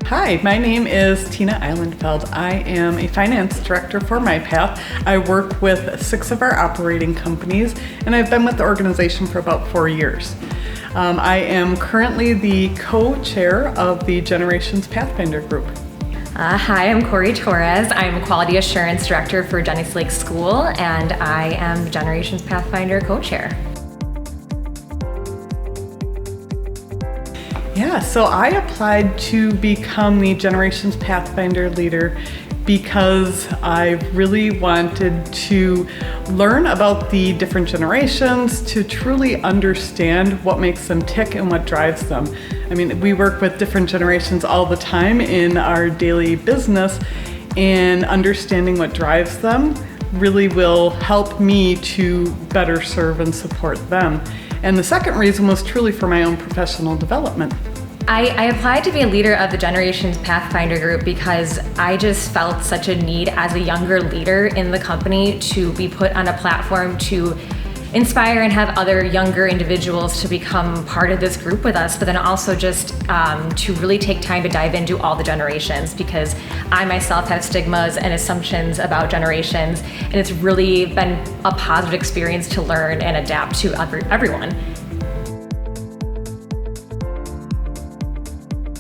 Hi, my name is Tina Ihlenfeld. I am a finance director for MyPath. I work with 6 of our operating companies, and I've been with the organization for about 4 years. I am currently the co-chair of the Generations Pathfinder group. Hi, I'm Cori Torres. I'm a Quality Assurance Director for Dennis Lake School, and I am the Generations Pathfinder co-chair. Yeah, so I applied to become the Generations Pathfinder leader because I really wanted to learn about the different generations, to truly understand what makes them tick and what drives them. I mean, we work with different generations all the time in our daily business, and understanding what drives them really will help me to better serve and support them. And the second reason was truly for my own professional development. I applied to be a leader of the Generations Pathfinder group because I just felt such a need as a younger leader in the company to be put on a platform to inspire and have other younger individuals to become part of this group with us, but then also just to really take time to dive into all the generations, because I myself have stigmas and assumptions about generations, and it's really been a positive experience to learn and adapt to everyone.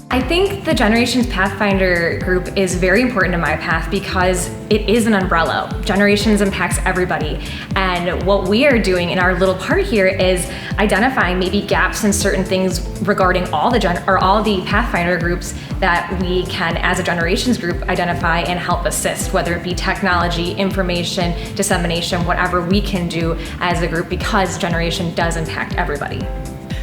I think the Generations Pathfinder group is very important to MyPath because it is an umbrella. Generations impacts everybody. And what we are doing in our little part here is identifying maybe gaps in certain things regarding all the Pathfinder groups that we can, as a generations group, identify and help assist, whether it be technology, information, dissemination, whatever we can do as a group, because generation does impact everybody.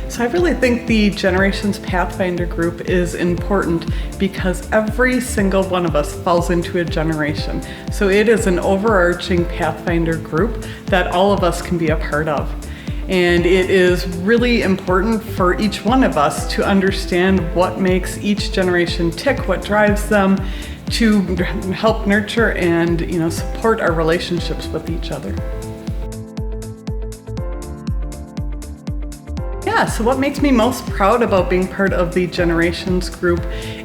So I really think the Generations Pathfinder group is important because every single one of us falls into a generation. So it is an overarching Pathfinder group that all of us can be a part of. And it is really important for each one of us to understand what makes each generation tick, what drives them, to help nurture and support our relationships with each other. Yeah, so what makes me most proud about being part of the Generations group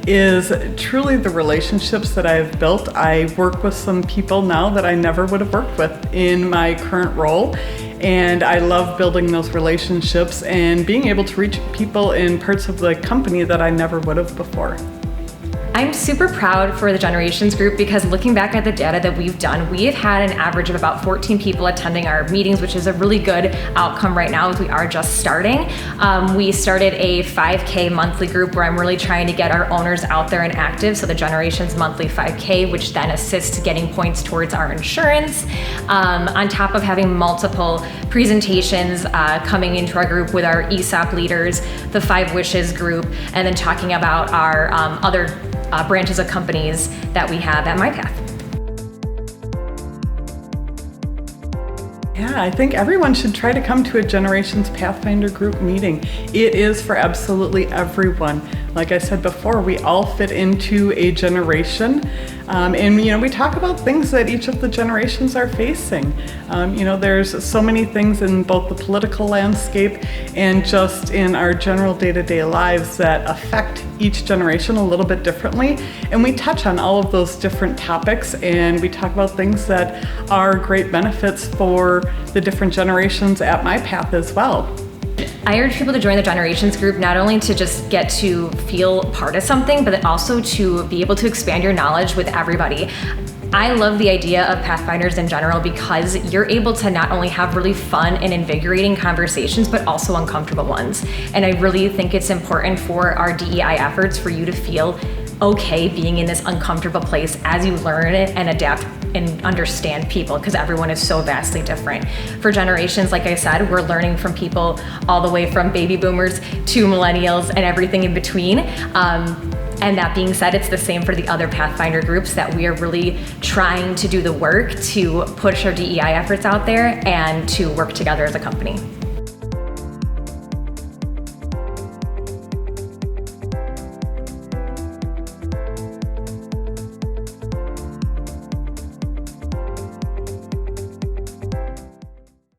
is truly the relationships that I've built. I work with some people now that I never would have worked with in my current role, and I love building those relationships and being able to reach people in parts of the company that I never would have before. I'm super proud for the Generations group because looking back at the data that we've done, we have had an average of about 14 people attending our meetings, which is a really good outcome right now as we are just starting. We started a 5K monthly group where I'm really trying to get our owners out there and active. So the Generations monthly 5K, which then assists getting points towards our insurance. On top of having multiple presentations coming into our group with our ESOP leaders, the 5 Wishes group, and then talking about our other branches of companies that we have at MyPath. Yeah, I think everyone should try to come to a Generations Pathfinder group meeting. It is for absolutely everyone. Like I said before, we all fit into a generation, and we talk about things that each of the generations are facing. There's so many things in both the political landscape and just in our general day-to-day lives that affect each generation a little bit differently, and we touch on all of those different topics, and we talk about things that are great benefits for the different generations at MyPath as well. I urge people to join the Generations group, not only to just get to feel part of something, but also to be able to expand your knowledge with everybody. I love the idea of Pathfinders in general because you're able to not only have really fun and invigorating conversations, but also uncomfortable ones. And I really think it's important for our DEI efforts for you to feel okay being in this uncomfortable place as you learn it and adapt and understand people, because everyone is so vastly different. For generations, like I said, we're learning from people all the way from baby boomers to millennials and everything in between. And that being said, it's the same for the other Pathfinder groups, that we are really trying to do the work to push our DEI efforts out there and to work together as a company.